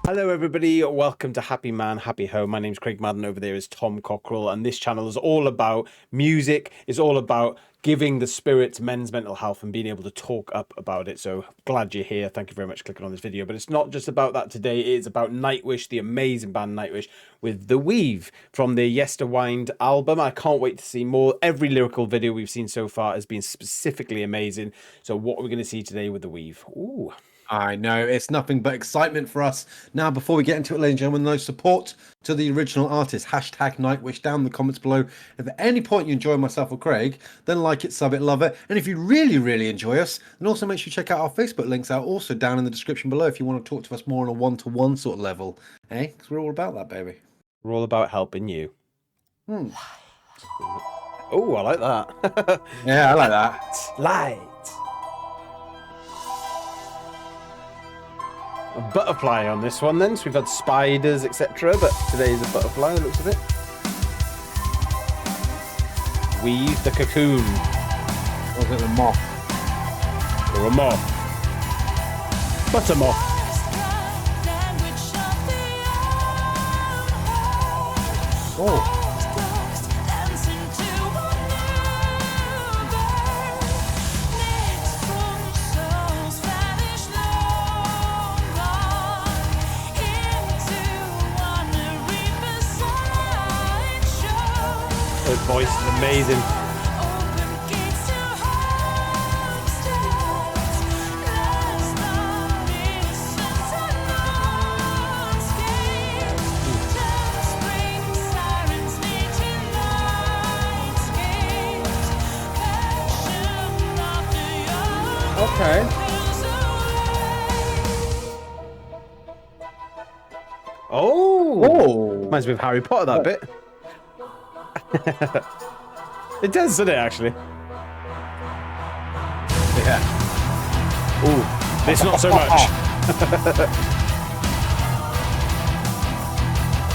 Hello everybody, welcome to Happy Man, Happy Home. My name's Craig Madden, over there is Tom Cockrell, and this channel is all about music, it's all about giving the spirit to men's mental health and being able to talk up about it. So glad you're here, thank you very much for clicking on this video. But it's not just about that today, it's about Nightwish, the amazing band Nightwish, with The Weave from their Yesterwind album. I can't wait to see more. Every lyrical video we've seen so far has been specifically amazing. So what are we going to see today with The Weave? Ooh. I know, it's nothing but excitement for us. Now, before we get into it, ladies and gentlemen, no support to the original artist, hashtag Nightwish, down in the comments below. If at any point you enjoy myself or Craig, then like it, sub it, love it. And if you really, really enjoy us, then also make sure you check out our Facebook links out also down in the description below if you want to talk to us more on a one-to-one sort of level. Eh? Because we're all about that, baby. We're all about helping you. Oh, I like that. Yeah, I like that. Light. A butterfly on this one then, so we've had spiders, etc., but today's a butterfly, it looks of it. Weave the cocoon. Or is it a moth? Or a moth. Butter moth. Oh. His voice is amazing. Okay. Oh! Reminds me of Harry Potter, that bit. It does, doesn't it, actually? Yeah. Ooh, this not so much.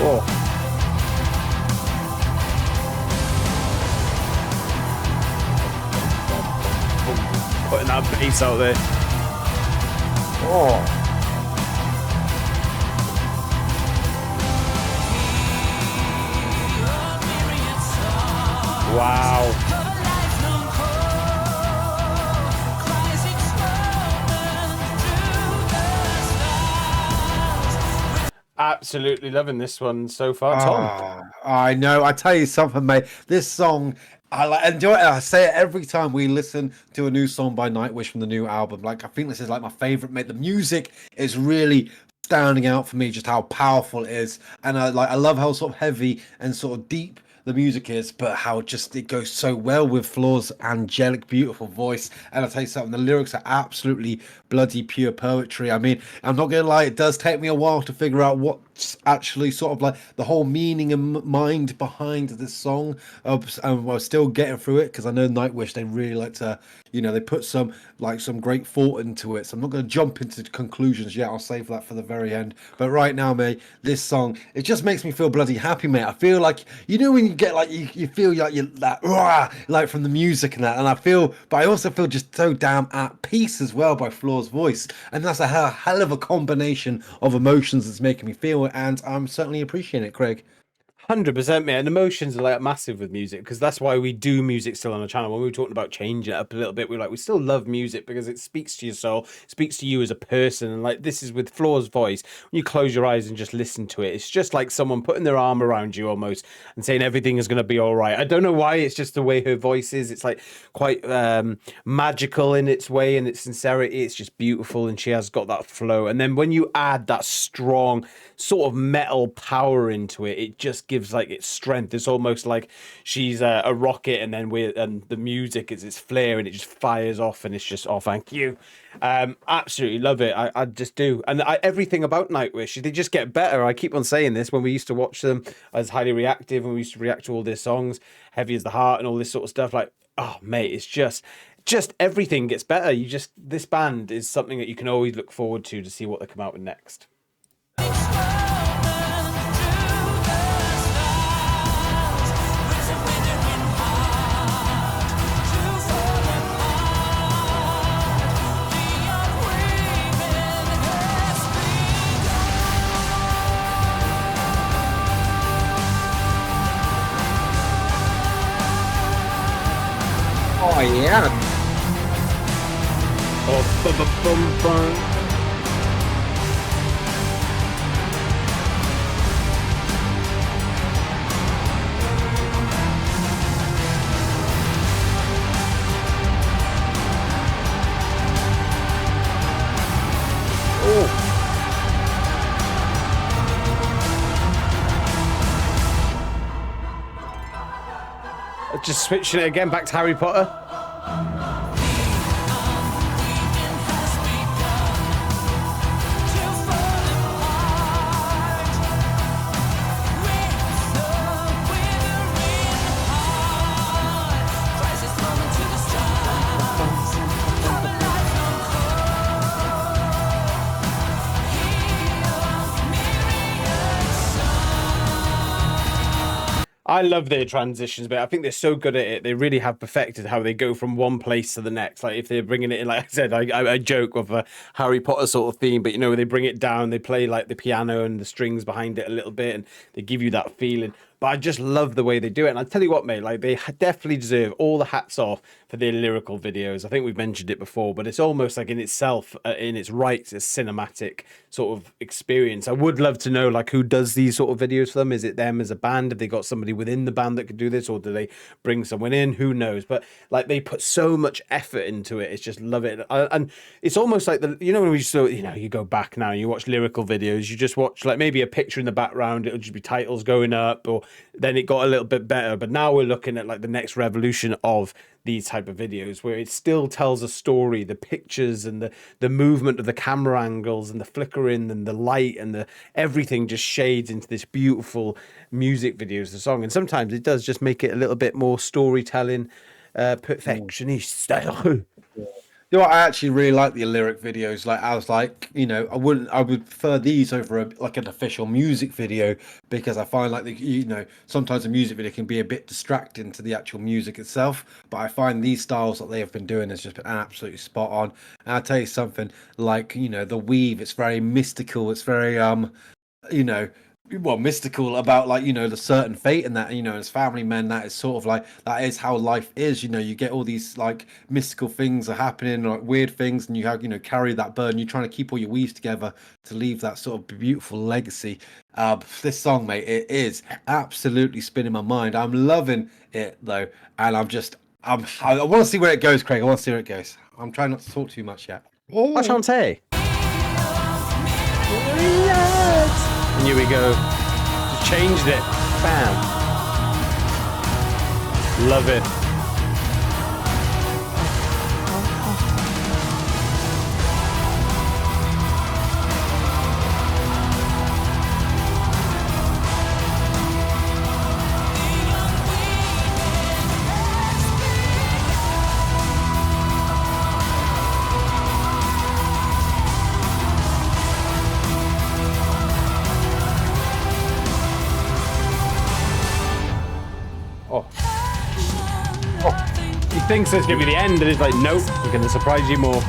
Oh. Putting that bass out there. Oh. Wow. Absolutely loving this one so far, Tom. I know. I tell you something, mate. This song, I enjoy it. I say it every time we listen to a new song by Nightwish from the new album. Like, I think this is like my favorite, mate. The music is really standing out for me, just how powerful it is, and I love how sort of heavy and sort of deep the music is, but how just it goes so well with Floor's angelic, beautiful voice. And I'll tell you something, the lyrics are absolutely bloody pure poetry. I mean, I'm not gonna lie, it does take me a while to figure out what's actually sort of like the whole meaning and mind behind this song. And we're still getting through it, because I know Nightwish, they really like to, you know, they put some great thought into it. So I'm not going to jump into conclusions yet. I'll save that for the very end. But right now, mate, this song, it just makes me feel bloody happy, mate. I feel like, you know, when you get like, you feel like you're that, like from the music and that. And but I also feel just so damn at peace as well by Floor's voice. And that's a hell of a combination of emotions that's making me feel. And I'm certainly appreciating it, Craig. 100%, mate. And emotions are like massive with music, because that's why we do music still on the channel. When we were talking about changing it up a little bit, we still love music because it speaks to your soul, speaks to you as a person. And like, this is with Floor's voice, when you close your eyes and just listen to it, it's just like someone putting their arm around you almost and saying everything is going to be all right. I don't know why, it's just the way her voice is. It's like quite magical in its way and its sincerity. It's just beautiful, and she has got that flow. And then when you add that strong sort of metal power into it, it just gives like its strength. It's almost like she's a rocket, and then the music is its flare, and it just fires off, and it's just, oh, thank you. Absolutely love it. I just do. And everything about Nightwish, they just get better. I keep on saying this when we used to watch them as Highly Reactive, and we used to react to all their songs, Heavy as the Heart and all this sort of stuff. Like, oh mate, it's just everything gets better. This band is something that you can always look forward to see what they come out with next. poignant. Oh, bum. Oh. Just switching it again back to Harry Potter. I love their transitions, but I think they're so good at it. They really have perfected how they go from one place to the next. Like if they're bringing it in, like I said, I joke with a Harry Potter sort of theme, but you know, they bring it down, they play like the piano and the strings behind it a little bit, and they give you that feeling. But I just love the way they do it. And I tell you what, mate, like they definitely deserve all the hats off for their lyrical videos. I think we've mentioned it before, but it's almost like in itself, in its rights, a cinematic sort of experience. I would love to know like who does these sort of videos for them. Is it them as a band? Have they got somebody within the band that could do this, or do they bring someone in? Who knows? But like they put so much effort into it. It's just love it. And it's almost like when we used to, you go back now and you watch lyrical videos, you just watch like maybe a picture in the background. It'll just be titles going up, or then it got a little bit better. But now we're looking at like the next revolution of these type of videos where it still tells a story, the pictures and the movement of the camera angles and the flickering and the light and the everything just shades into this beautiful music videos, the song. And sometimes it does just make it a little bit more storytelling, perfectionist style. You know what, I actually really like the lyric videos. Like I was like, I would prefer these over an official music video, because I find like sometimes a music video can be a bit distracting to the actual music itself. But I find these styles that they have been doing has just been absolutely spot on. And I'll tell you something, like, the weave, it's very mystical, it's very mystical about like the certain fate, and that as family men, that is sort of like, that is how life is. You get all these like mystical things are happening, like weird things, and you have carry that burden. You're trying to keep all your weaves together to leave that sort of beautiful legacy. This song, mate, it is absolutely spinning my mind. I'm loving it though, and I want to see where it goes, Craig. I want to see where it goes. I'm trying not to talk too much yet. I shan't say. And here we go. Just changed it. Bam. Love it. He thinks it's going to be the end, and it's like, nope, we're going to surprise you more.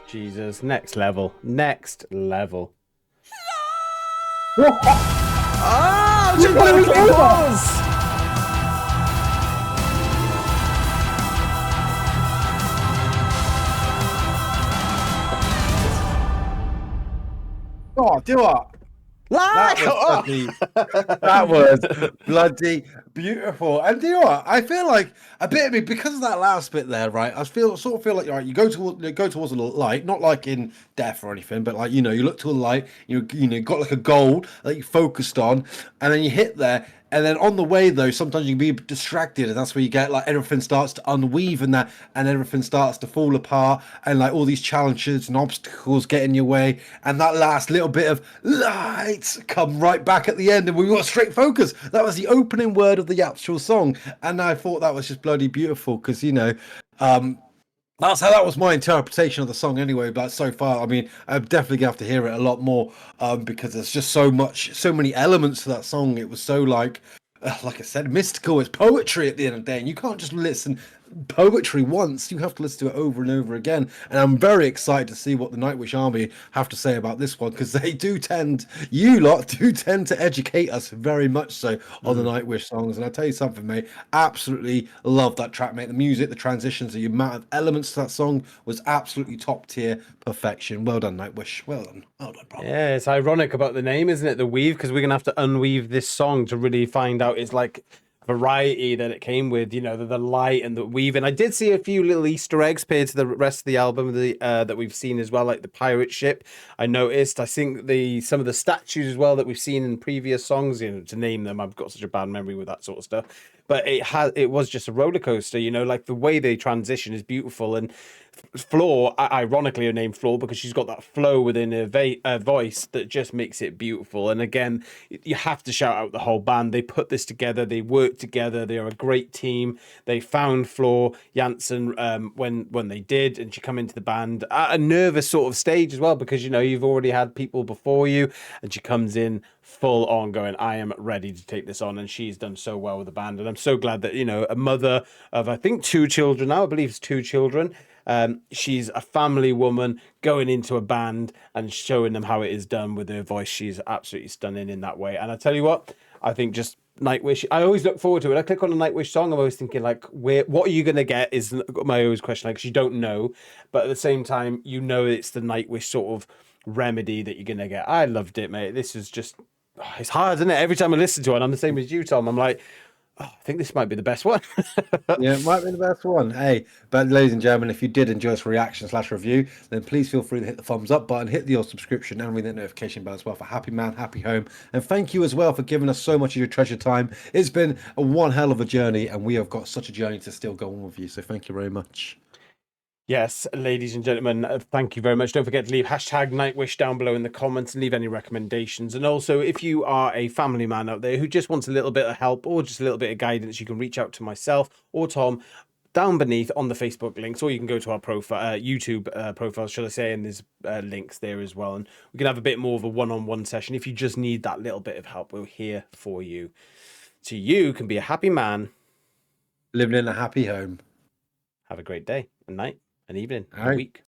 Jesus, next level. Next level. Oh, just let me pause. Oh, do what? That was bloody Beautiful. And do you know what? I feel like a bit of me because of that last bit there, right? Sort of feel like right, you go towards a light, not like in death or anything, but like you look to a light, you got like a goal that you focused on, and then you hit there, and then on the way though, sometimes you can be distracted, and that's where you get like everything starts to unweave and that, and everything starts to fall apart, and like all these challenges and obstacles get in your way, and that last little bit of lights come right back at the end, and we got straight focus. That was the opening word of the actual song, and I thought that was just bloody beautiful because that was my interpretation of the song anyway. But so far, I mean, I'm definitely gonna have to hear it a lot more because there's just so many elements to that song. It was so like I said, mystical. It's poetry at the end of the day, and you can't just listen poetry once. You have to listen to it over and over again. And I'm very excited to see what the Nightwish Army have to say about this one because you lot do tend to educate us very much so on the Nightwish songs. And I tell you something, mate, absolutely love that track, mate. The music, the transitions, the amount of elements to that song was absolutely top tier perfection. Well done, Nightwish. Well done, bro. Yeah, it's ironic about the name, isn't it? The weave, because we're gonna have to unweave this song to really find out its like variety that it came with. The light and the weaving. I did see a few little Easter eggs paired to the rest of the album that we've seen as well, like the pirate ship. I noticed. I think some of the statues as well that we've seen in previous songs. To name them, I've got such a bad memory with that sort of stuff. But it was just a roller coaster. Like the way they transition is beautiful. And Floor, ironically, her name Floor because she's got that flow within her voice that just makes it beautiful. And again, you have to shout out the whole band. They put this together. They work together. They are a great team. They found Floor Jansen when they did, and she come into the band at a nervous sort of stage as well because you've already had people before you, and she comes in full on going, I am ready to take this on, and she's done so well with the band. And I'm so glad that a mother of I think two children now, I believe it's two children. She's a family woman going into a band and showing them how it is done with her voice. She's absolutely stunning in that way. And I tell you what, I think just Nightwish. I always look forward to it. When I click on a Nightwish song, I'm always thinking like, what are you gonna get? Is my always question, like, 'cause you don't know, but at the same time, it's the Nightwish sort of remedy that you're gonna get. I loved it, mate. This is just, it's hard, isn't it? Every time I listen to it, I'm the same as you, Tom. I'm like, I think this might be the best one. Yeah, it might be the best one. Hey, but ladies and gentlemen, if you did enjoy this reaction/review, then please feel free to hit the thumbs up button, hit the subscription, and ring that notification bell as well for Happy Man, Happy Home. And thank you as well for giving us so much of your treasure time. It's been one hell of a journey, and we have got such a journey to still go on with you. So thank you very much. Yes, ladies and gentlemen, thank you very much. Don't forget to leave hashtag Nightwish down below in the comments and leave any recommendations. And also, if you are a family man out there who just wants a little bit of help or just a little bit of guidance, you can reach out to myself or Tom down beneath on the Facebook links, or you can go to our profile, YouTube profile, shall I say, and there's links there as well. And we can have a bit more of a one-on-one session if you just need that little bit of help. We're here for you. So you can be a happy man. Living in a happy home. Have a great day, and night, and evening, All and right. week.